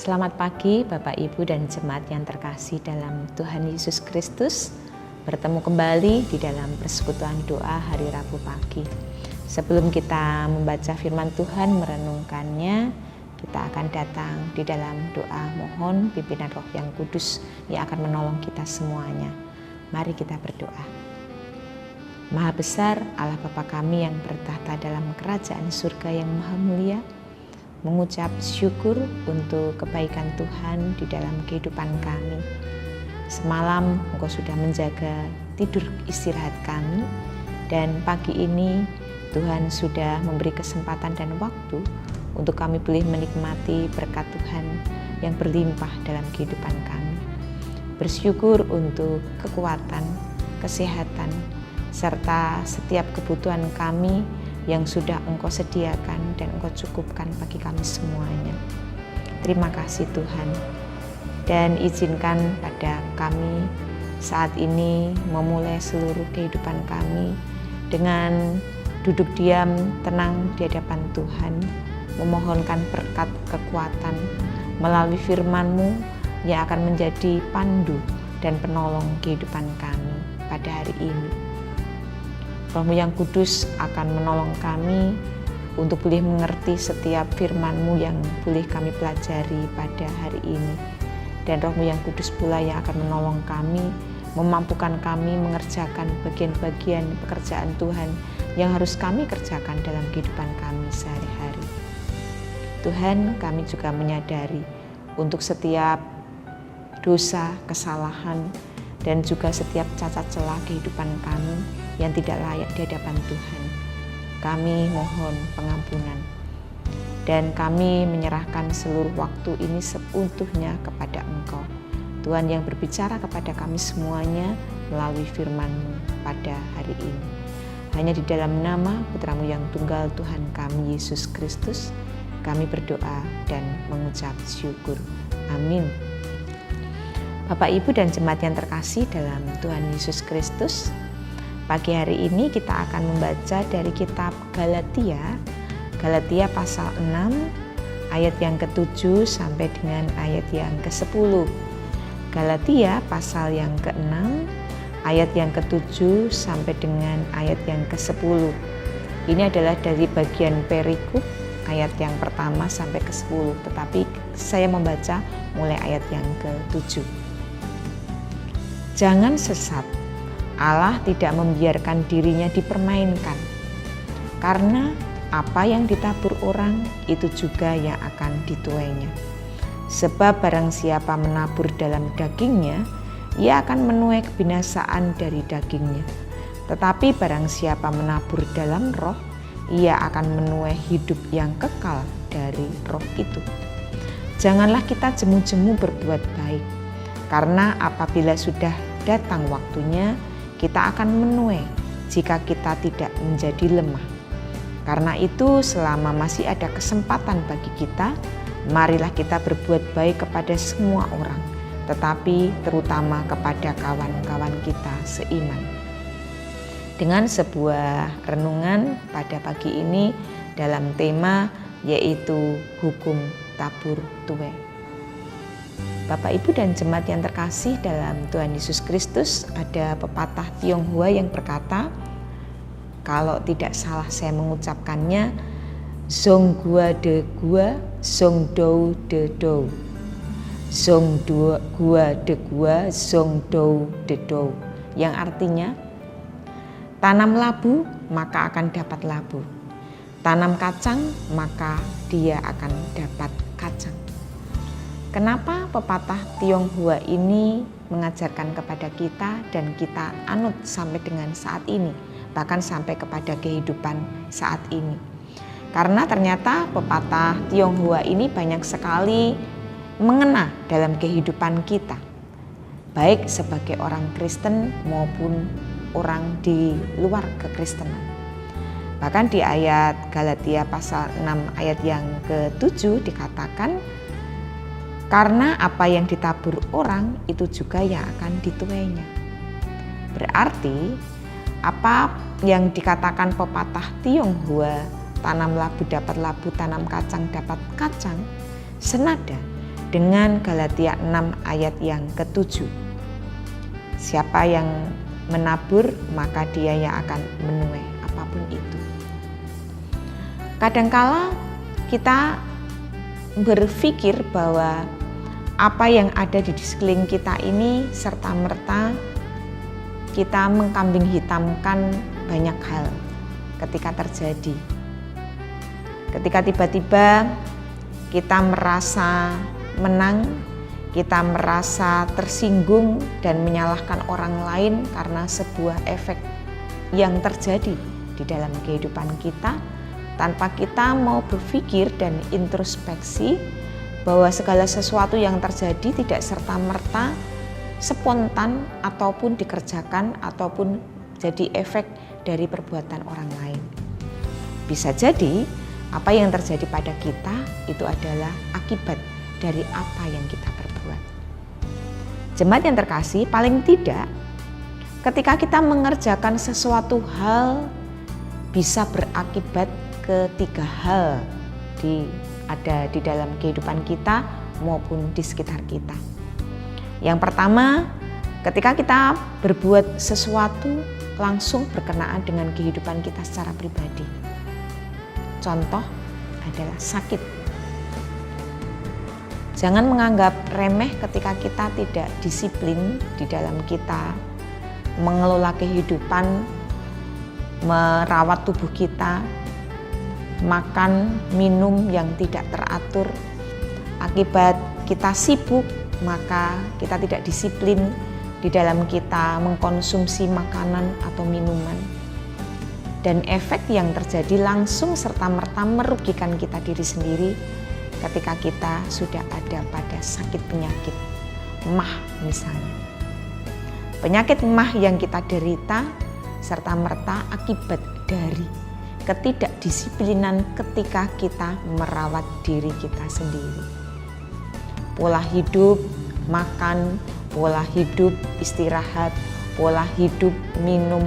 Selamat pagi Bapak Ibu dan jemaat yang terkasih dalam Tuhan Yesus Kristus. Bertemu kembali di dalam persekutuan doa hari Rabu pagi. Sebelum kita membaca firman Tuhan, merenungkannya, kita akan datang di dalam doa mohon pimpinan Roh yang Kudus yang akan menolong kita semuanya. Mari kita berdoa. Maha besar Allah Bapa kami yang bertahta dalam kerajaan surga yang maha mulia, mengucap syukur untuk kebaikan Tuhan di dalam kehidupan kami. Semalam Engkau sudah menjaga tidur istirahat kami, dan pagi ini Tuhan sudah memberi kesempatan dan waktu untuk kami boleh menikmati berkat Tuhan yang berlimpah dalam kehidupan kami. Bersyukur untuk kekuatan, kesehatan, serta setiap kebutuhan kami yang sudah Engkau sediakan dan Engkau cukupkan bagi kami semuanya. Terima kasih Tuhan. Dan izinkan pada kami saat ini memulai seluruh kehidupan kami dengan duduk diam tenang di hadapan Tuhan, memohonkan berkat kekuatan melalui firman-Mu yang akan menjadi pandu dan penolong kehidupan kami pada hari ini. Roh-Mu yang kudus akan menolong kami untuk boleh mengerti setiap firman-Mu yang boleh kami pelajari pada hari ini. Dan Roh-Mu yang kudus pula yang akan menolong kami, memampukan kami mengerjakan bagian-bagian pekerjaan Tuhan yang harus kami kerjakan dalam kehidupan kami sehari-hari. Tuhan, kami juga menyadari untuk setiap dosa, kesalahan, dan juga setiap cacat celah kehidupan kami yang tidak layak di hadapan Tuhan. Kami mohon pengampunan dan kami menyerahkan seluruh waktu ini seutuhnya kepada Engkau, Tuhan yang berbicara kepada kami semuanya melalui firman-Mu pada hari ini. Hanya di dalam nama Putra-Mu yang tunggal Tuhan kami Yesus Kristus kami berdoa dan mengucap syukur. Amin. Bapak, Ibu, dan jemaat yang terkasih dalam Tuhan Yesus Kristus, pagi hari ini kita akan membaca dari kitab Galatia pasal 6 ayat yang ke-7 sampai dengan ayat yang ke-10. Galatia pasal yang ke-6 ayat yang ke-7 sampai dengan ayat yang ke-10. Ini adalah dari bagian perikop ayat yang pertama sampai ke-10, tetapi saya membaca mulai ayat yang ke-7. Jangan sesat, Allah tidak membiarkan dirinya dipermainkan. Karena apa yang ditabur orang, itu juga yang akan dituainya. Sebab barang siapa menabur dalam dagingnya, ia akan menuai kebinasaan dari dagingnya. Tetapi barang siapa menabur dalam roh, ia akan menuai hidup yang kekal dari roh itu. Janganlah kita jemu-jemu berbuat baik, karena apabila sudah datang waktunya, kita akan menuai jika kita tidak menjadi lemah. Karena itu, selama masih ada kesempatan bagi kita, marilah kita berbuat baik kepada semua orang, tetapi terutama kepada kawan-kawan kita seiman. Dengan sebuah renungan pada pagi ini dalam tema yaitu hukum tabur tuai. Bapak, Ibu, dan jemaat yang terkasih dalam Tuhan Yesus Kristus, ada pepatah Tionghoa yang berkata, kalau tidak salah saya mengucapkannya, Zong gua de gua, zong dou de dou. Zong gua de gua, zong dou de dou. Yang artinya, tanam labu maka akan dapat labu. Tanam kacang maka dia akan dapat kacang. Kenapa pepatah Tionghoa ini mengajarkan kepada kita dan kita anut sampai dengan saat ini, bahkan sampai kepada kehidupan saat ini? Karena ternyata pepatah Tionghoa ini banyak sekali mengena dalam kehidupan kita, baik sebagai orang Kristen maupun orang di luar kekristenan. Bahkan di ayat Galatia pasal 6 ayat yang ke-7 dikatakan, karena apa yang ditabur orang itu juga yang akan dituainya. Berarti apa yang dikatakan pepatah Tionghoa, tanam labu dapat labu, tanam kacang dapat kacang, senada dengan Galatia 6 ayat yang ke-7. Siapa yang menabur, maka dia yang akan menuai apapun itu. Kadangkala kita berpikir bahwa apa yang ada di sekeliling kita ini serta-merta kita mengkambing hitamkan banyak hal ketika terjadi. Ketika tiba-tiba kita merasa menang, kita merasa tersinggung dan menyalahkan orang lain karena sebuah efek yang terjadi di dalam kehidupan kita, tanpa kita mau berpikir dan introspeksi bahwa segala sesuatu yang terjadi tidak serta-merta spontan ataupun dikerjakan ataupun jadi efek dari perbuatan orang lain. Bisa jadi apa yang terjadi pada kita itu adalah akibat dari apa yang kita perbuat. Jemaat yang terkasih, paling tidak ketika kita mengerjakan sesuatu hal bisa berakibat ketiga hal ada di dalam kehidupan kita maupun di sekitar kita. Yang pertama, ketika kita berbuat sesuatu langsung berkenaan dengan kehidupan kita secara pribadi. Contoh adalah sakit. Jangan menganggap remeh ketika kita tidak disiplin di dalam kita mengelola kehidupan, merawat tubuh kita, makan, minum yang tidak teratur. Akibat kita sibuk, maka kita tidak disiplin di dalam kita mengkonsumsi makanan atau minuman. Dan efek yang terjadi langsung serta-merta merugikan kita diri sendiri ketika kita sudah ada pada sakit penyakit MAH misalnya. Penyakit MAH yang kita derita serta-merta akibat dari ketidakdisiplinan ketika kita merawat diri kita sendiri. Pola hidup, makan, pola hidup istirahat, pola hidup minum,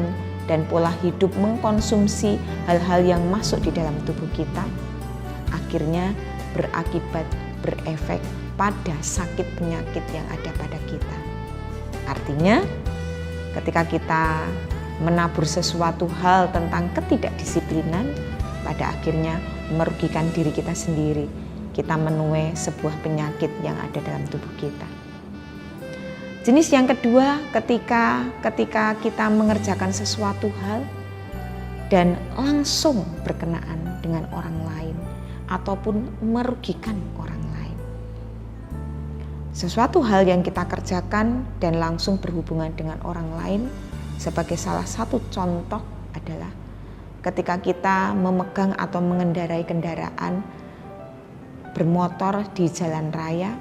dan pola hidup mengkonsumsi hal-hal yang masuk di dalam tubuh kita akhirnya berakibat, berefek pada sakit penyakit yang ada pada kita. Artinya ketika kita menabur sesuatu hal tentang ketidakdisiplinan, pada akhirnya merugikan diri kita sendiri. Kita menuai sebuah penyakit yang ada dalam tubuh kita. Jenis yang kedua, ketika kita mengerjakan sesuatu hal dan langsung berkenaan dengan orang lain ataupun merugikan orang lain. Sesuatu hal yang kita kerjakan dan langsung berhubungan dengan orang lain, sebagai salah satu contoh adalah ketika kita memegang atau mengendarai kendaraan bermotor di jalan raya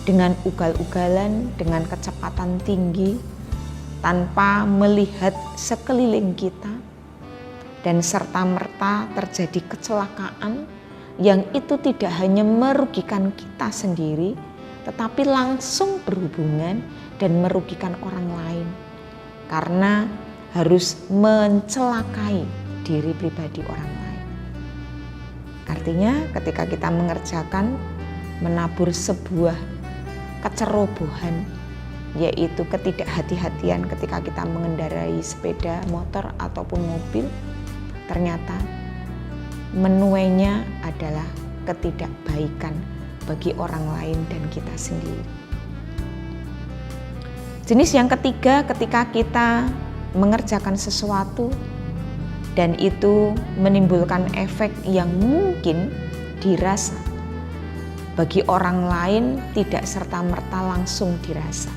dengan ugal-ugalan, dengan kecepatan tinggi, tanpa melihat sekeliling kita, dan serta-merta terjadi kecelakaan yang itu tidak hanya merugikan kita sendiri, tetapi langsung berhubungan dan merugikan orang lain. Karena harus mencelakai diri pribadi orang lain. Artinya ketika kita mengerjakan, menabur sebuah kecerobohan, yaitu ketidakhati-hatian ketika kita mengendarai sepeda motor ataupun mobil, ternyata menuainya adalah ketidakbaikan bagi orang lain dan kita sendiri. Jenis yang ketiga, ketika kita mengerjakan sesuatu dan itu menimbulkan efek yang mungkin dirasa bagi orang lain tidak serta-merta langsung dirasa,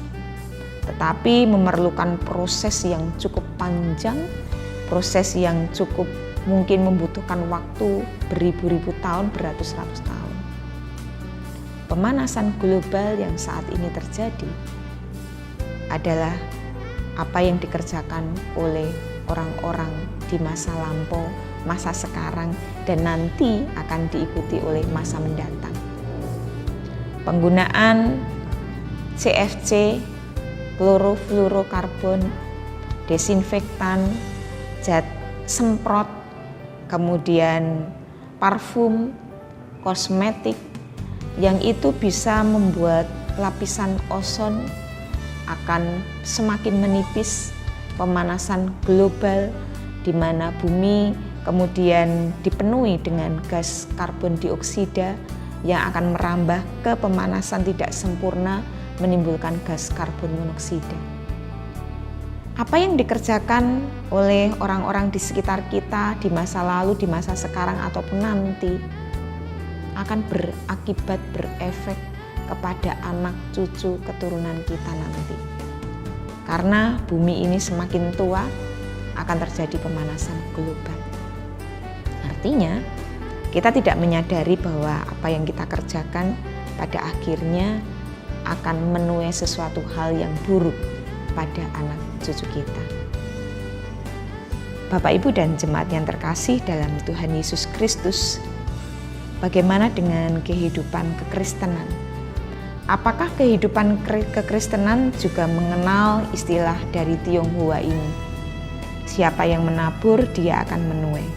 tetapi memerlukan proses yang cukup panjang, proses yang cukup mungkin membutuhkan waktu beribu-ribu tahun, beratus-ratus tahun. Pemanasan global yang saat ini terjadi adalah apa yang dikerjakan oleh orang-orang di masa lampau, masa sekarang, dan nanti akan diikuti oleh masa mendatang. Penggunaan CFC, klorofluorokarbon, desinfektan, zat semprot, kemudian parfum, kosmetik, yang itu bisa membuat lapisan ozon akan semakin menipis, pemanasan global di mana bumi kemudian dipenuhi dengan gas karbon dioksida yang akan merambah ke pemanasan tidak sempurna, menimbulkan gas karbon monoksida. Apa yang dikerjakan oleh orang-orang di sekitar kita di masa lalu, di masa sekarang ataupun nanti akan berakibat, berefek kepada anak cucu keturunan kita nanti. Karena bumi ini semakin tua, akan terjadi pemanasan global. Artinya, kita tidak menyadari bahwa apa yang kita kerjakan pada akhirnya akan menuai sesuatu hal yang buruk pada anak cucu kita. Bapak, Ibu, dan jemaat yang terkasih dalam Tuhan Yesus Kristus, bagaimana dengan kehidupan kekristenan? Apakah kehidupan kekristenan juga mengenal istilah dari Tionghoa ini? Siapa yang menabur, dia akan menuai.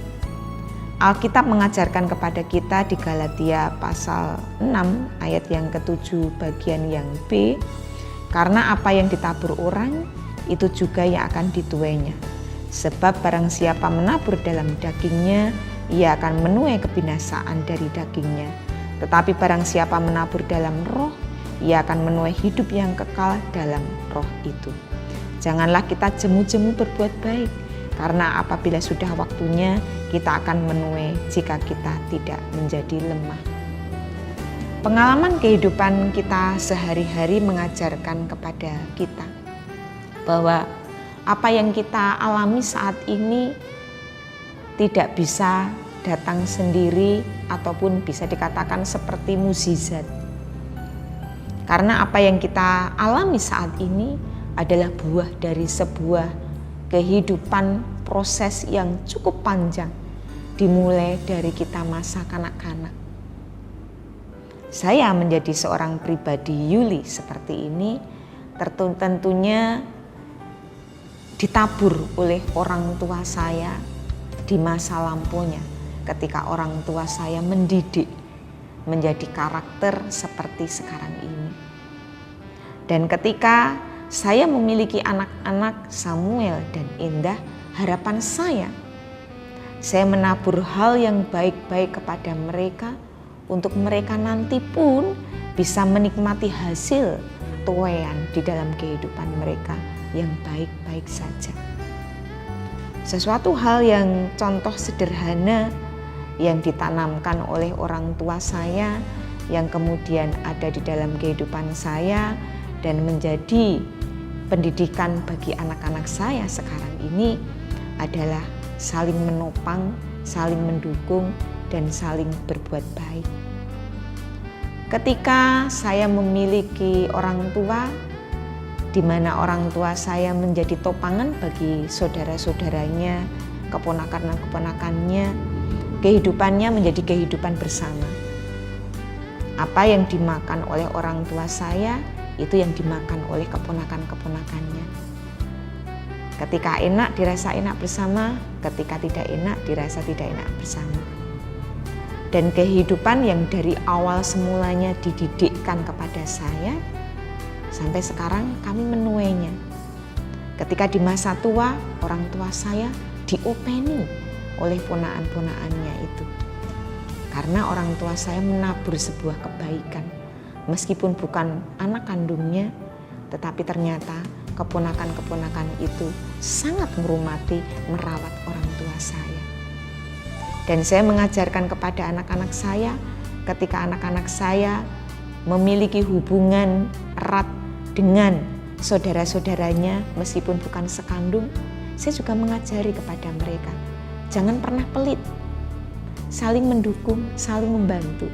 Alkitab mengajarkan kepada kita di Galatia pasal 6 ayat yang ke-7 bagian yang B, karena apa yang ditabur orang, itu juga yang akan dituainya. Sebab barang siapa menabur dalam dagingnya, ia akan menuai kebinasaan dari dagingnya. Tetapi barang siapa menabur dalam roh, ia akan menuai hidup yang kekal dalam roh itu. Janganlah kita jemu-jemu berbuat baik, karena apabila sudah waktunya, kita akan menuai jika kita tidak menjadi lemah. Pengalaman kehidupan kita sehari-hari mengajarkan kepada kita bahwa apa yang kita alami saat ini tidak bisa datang sendiri ataupun bisa dikatakan seperti mukjizat. Karena apa yang kita alami saat ini adalah buah dari sebuah kehidupan proses yang cukup panjang, dimulai dari kita masa kanak-kanak. Saya menjadi seorang pribadi Yuli seperti ini tentunya ditabur oleh orang tua saya di masa lampaunya, ketika orang tua saya mendidik menjadi karakter seperti sekarang ini. Dan ketika saya memiliki anak-anak Samuel dan Indah, harapan saya menabur hal yang baik-baik kepada mereka untuk mereka nanti pun bisa menikmati hasil tuaian di dalam kehidupan mereka yang baik-baik saja. Sesuatu hal yang contoh sederhana yang ditanamkan oleh orang tua saya yang kemudian ada di dalam kehidupan saya dan menjadi pendidikan bagi anak-anak saya sekarang ini adalah saling menopang, saling mendukung, dan saling berbuat baik. Ketika saya memiliki orang tua, di mana orang tua saya menjadi topangan bagi saudara-saudaranya, keponakan dan keponakannya, kehidupannya menjadi kehidupan bersama. Apa yang dimakan oleh orang tua saya, itu yang dimakan oleh keponakan-keponakannya. Ketika enak dirasa enak bersama, ketika tidak enak dirasa tidak enak bersama. Dan kehidupan yang dari awal semulanya dididikkan kepada saya, sampai sekarang kami menuainya. Ketika di masa tua, orang tua saya diopeni oleh ponaan-ponaannya itu. Karena orang tua saya menabur sebuah kebaikan. Meskipun bukan anak kandungnya, tetapi ternyata keponakan-keponakan itu sangat menghormati, merawat orang tua saya. Dan saya mengajarkan kepada anak-anak saya, ketika anak-anak saya memiliki hubungan erat dengan saudara-saudaranya, meskipun bukan sekandung, saya juga mengajari kepada mereka, jangan pernah pelit, saling mendukung, saling membantu.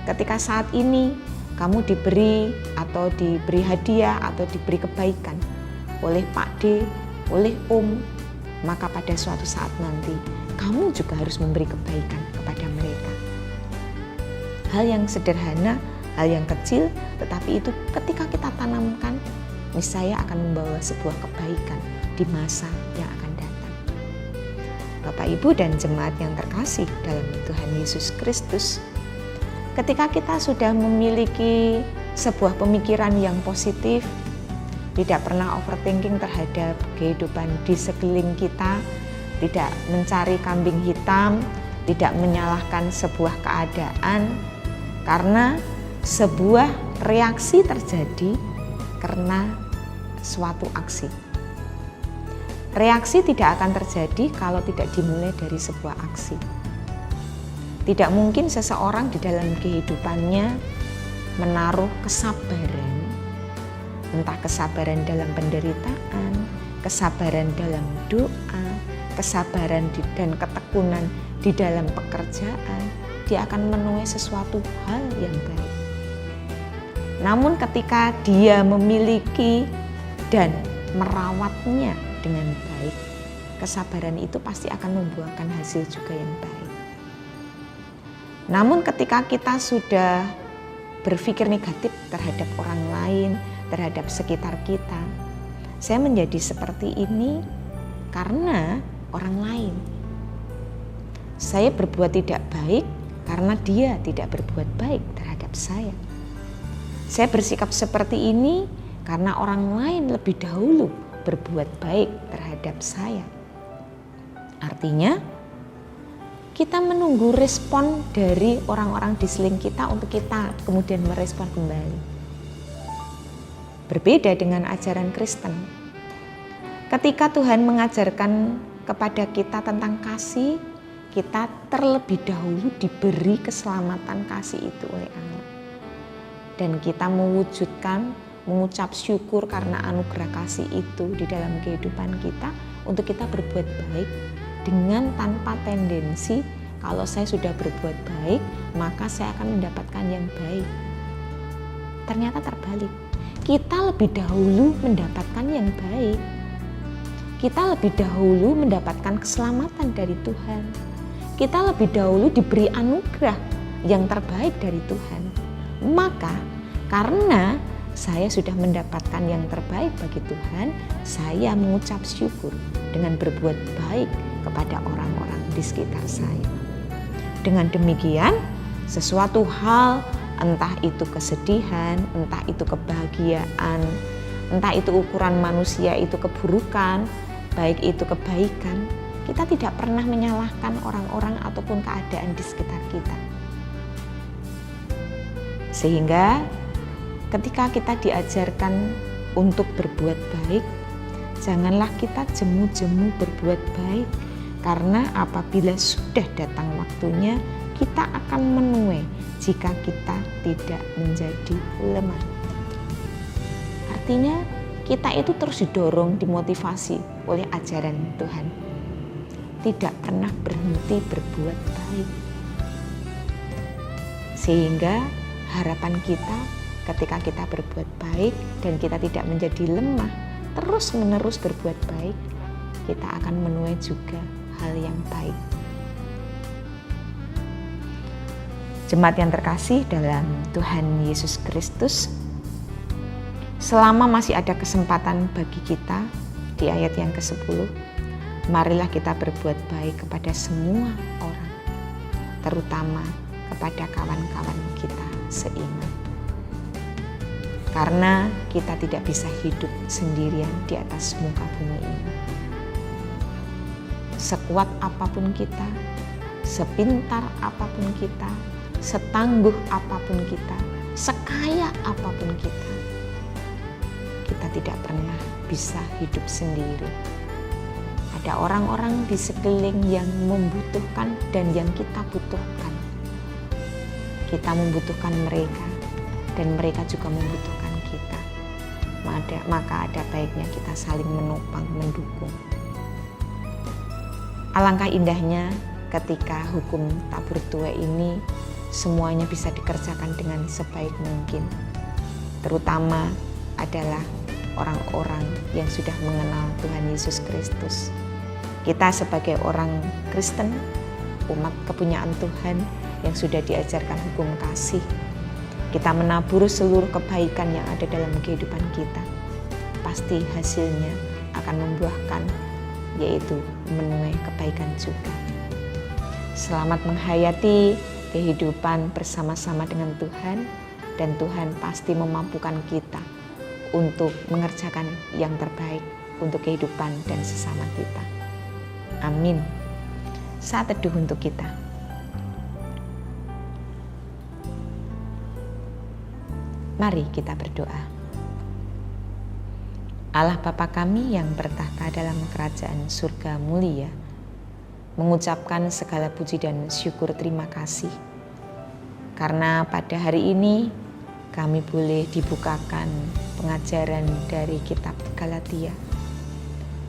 Ketika saat ini kamu diberi atau diberi hadiah atau diberi kebaikan oleh Pak D, oleh Om, maka pada suatu saat nanti kamu juga harus memberi kebaikan kepada mereka. Hal yang sederhana, hal yang kecil, tetapi itu ketika kita tanamkan, niscaya akan membawa sebuah kebaikan di masa yang akan datang. Bapak, Ibu, dan jemaat yang terkasih dalam Tuhan Yesus Kristus, Ketika kita sudah memiliki sebuah pemikiran yang positif, tidak pernah overthinking terhadap kehidupan di sekeliling kita, tidak mencari kambing hitam, tidak menyalahkan sebuah keadaan, karena sebuah reaksi terjadi karena suatu aksi. Reaksi tidak akan terjadi kalau tidak dimulai dari sebuah aksi. Tidak mungkin seseorang di dalam kehidupannya menaruh kesabaran, entah kesabaran dalam penderitaan, kesabaran dalam doa, kesabaran dan ketekunan di dalam pekerjaan, dia akan menuai sesuatu hal yang baik. Namun ketika dia memiliki dan merawatnya dengan baik, kesabaran itu pasti akan membuahkan hasil juga yang baik. Namun ketika kita sudah berpikir negatif terhadap orang lain, terhadap sekitar kita, saya menjadi seperti ini karena orang lain. Saya berbuat tidak baik karena dia tidak berbuat baik terhadap saya. Saya bersikap seperti ini karena orang lain lebih dahulu berbuat baik terhadap saya. Artinya, kita menunggu respon dari orang-orang di sekeliling kita untuk kita kemudian merespon kembali. Berbeda dengan ajaran Kristen. Ketika Tuhan mengajarkan kepada kita tentang kasih, kita terlebih dahulu diberi keselamatan kasih itu oleh Allah. Dan kita mewujudkan, mengucap syukur karena anugerah kasih itu di dalam kehidupan kita untuk kita berbuat baik dengan tanpa tendensi kalau saya sudah berbuat baik maka saya akan mendapatkan yang baik. Ternyata terbalik. Kita lebih dahulu mendapatkan yang baik. Kita lebih dahulu mendapatkan keselamatan dari Tuhan. Kita lebih dahulu diberi anugerah yang terbaik dari Tuhan. Maka karena saya sudah mendapatkan yang terbaik bagi Tuhan, saya mengucap syukur dengan berbuat baik kepada orang-orang di sekitar saya. Dengan demikian, sesuatu hal, entah itu kesedihan, entah itu kebahagiaan, entah itu ukuran manusia itu keburukan, baik itu kebaikan, kita tidak pernah menyalahkan orang-orang ataupun keadaan di sekitar kita. Sehingga ketika kita diajarkan untuk berbuat baik, janganlah kita jemu-jemu berbuat baik, karena apabila sudah datang waktunya, kita akan menuai jika kita tidak menjadi lemah. Artinya kita itu terus didorong, dimotivasi oleh ajaran Tuhan. Tidak pernah berhenti berbuat baik. Sehingga harapan kita ketika kita berbuat baik dan kita tidak menjadi lemah, terus-menerus berbuat baik, kita akan menuai juga hal yang baik. Jemaat yang terkasih dalam Tuhan Yesus Kristus, selama masih ada kesempatan bagi kita di ayat yang ke-10, marilah kita berbuat baik kepada semua orang, terutama kepada kawan-kawan kita seiman. Karena kita tidak bisa hidup sendirian di atas muka bumi ini. Sekuat apapun kita, sepintar apapun kita, setangguh apapun kita, sekaya apapun kita, kita tidak pernah bisa hidup sendiri. Ada orang-orang di sekeliling yang membutuhkan dan yang kita butuhkan. Kita membutuhkan mereka dan mereka juga membutuhkan kita. Maka ada baiknya kita saling menopang, mendukung. Alangkah indahnya ketika hukum tabur tuai ini semuanya bisa dikerjakan dengan sebaik mungkin. Terutama adalah orang-orang yang sudah mengenal Tuhan Yesus Kristus. Kita sebagai orang Kristen, umat kepunyaan Tuhan yang sudah diajarkan hukum kasih, kita menabur seluruh kebaikan yang ada dalam kehidupan kita. Pasti hasilnya akan membuahkan, yaitu menuai kebaikan juga. Selamat menghayati kehidupan bersama-sama dengan Tuhan, dan Tuhan pasti memampukan kita untuk mengerjakan yang terbaik untuk kehidupan dan sesama kita. Amin. Saat teduh untuk kita. Mari kita berdoa. Allah Bapa kami yang bertahta dalam kerajaan surga mulia, mengucapkan segala puji dan syukur terima kasih karena pada hari ini kami boleh dibukakan pengajaran dari kitab Galatia.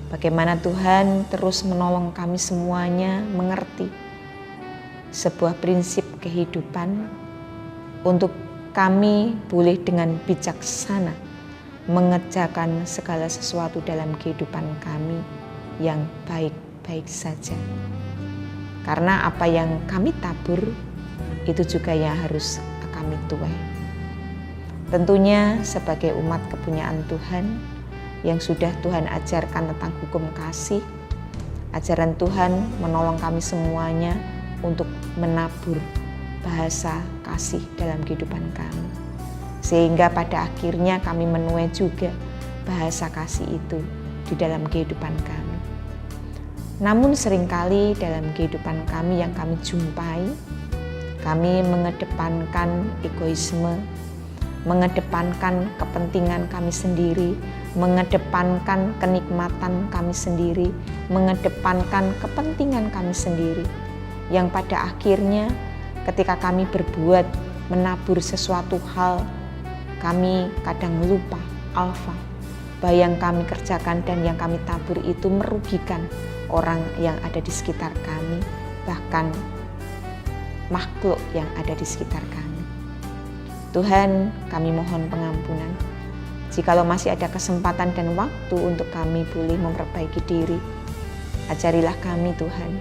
Bagaimana Tuhan terus menolong kami semuanya mengerti sebuah prinsip kehidupan untuk kami boleh dengan bijaksana mengerjakan segala sesuatu dalam kehidupan kami yang baik-baik saja. Karena apa yang kami tabur itu juga yang harus kami tuai. Tentunya sebagai umat kepunyaan Tuhan yang sudah Tuhan ajarkan tentang hukum kasih, ajaran Tuhan menolong kami semuanya untuk menabur bahasa kasih dalam kehidupan kami. Sehingga pada akhirnya kami menuai juga bahasa kasih itu di dalam kehidupan kami. Namun seringkali dalam kehidupan kami yang kami jumpai, kami mengedepankan egoisme, mengedepankan kepentingan kami sendiri, mengedepankan kenikmatan kami sendiri, mengedepankan kepentingan kami sendiri, yang pada akhirnya ketika kami berbuat menabur sesuatu hal, kami kadang lupa alfa bahwa yang kami kerjakan dan yang kami tabur itu merugikan orang yang ada di sekitar kami, bahkan makhluk yang ada di sekitar kami. Tuhan, kami mohon pengampunan. Jikalau masih ada kesempatan dan waktu untuk kami boleh memperbaiki diri, ajarilah kami Tuhan,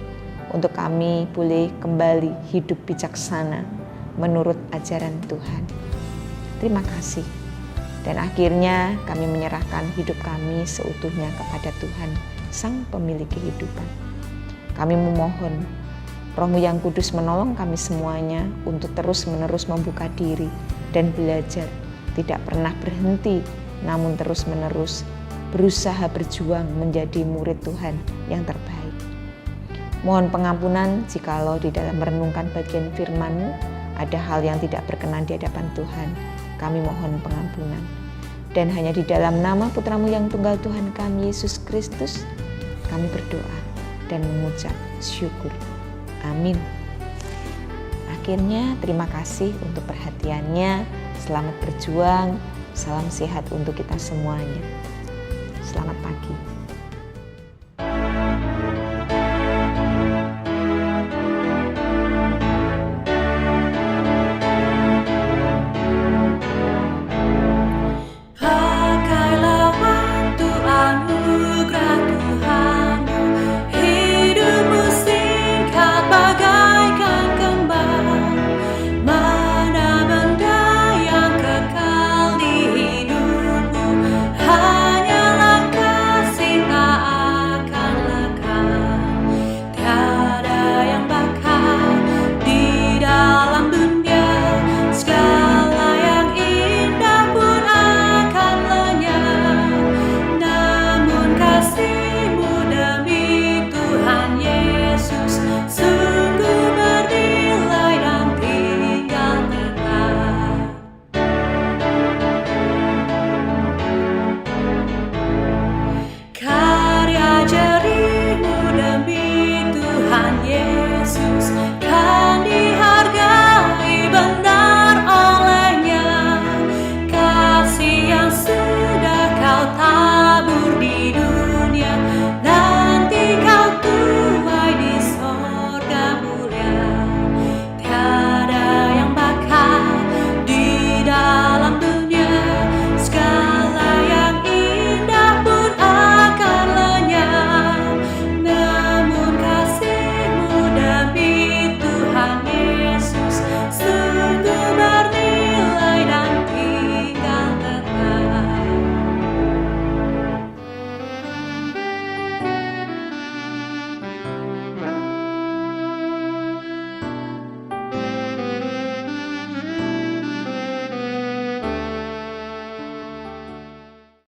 untuk kami boleh kembali hidup bijaksana menurut ajaran Tuhan. Terima kasih. Dan akhirnya kami menyerahkan hidup kami seutuhnya kepada Tuhan, Sang Pemilik kehidupan. Kami memohon Roh-Mu yang kudus menolong kami semuanya untuk terus-menerus membuka diri dan belajar, tidak pernah berhenti, namun terus-menerus berusaha berjuang menjadi murid Tuhan yang terbaik. Mohon pengampunan jikalau di dalam merenungkan bagian firman-Mu ada hal yang tidak berkenan di hadapan Tuhan. Kami mohon pengampunan. Dan hanya di dalam nama Putra-Mu yang tunggal Tuhan kami, Yesus Kristus, kami berdoa dan mengucap syukur. Amin. Akhirnya terima kasih untuk perhatiannya. Selamat berjuang. Salam sehat untuk kita semuanya. Selamat pagi.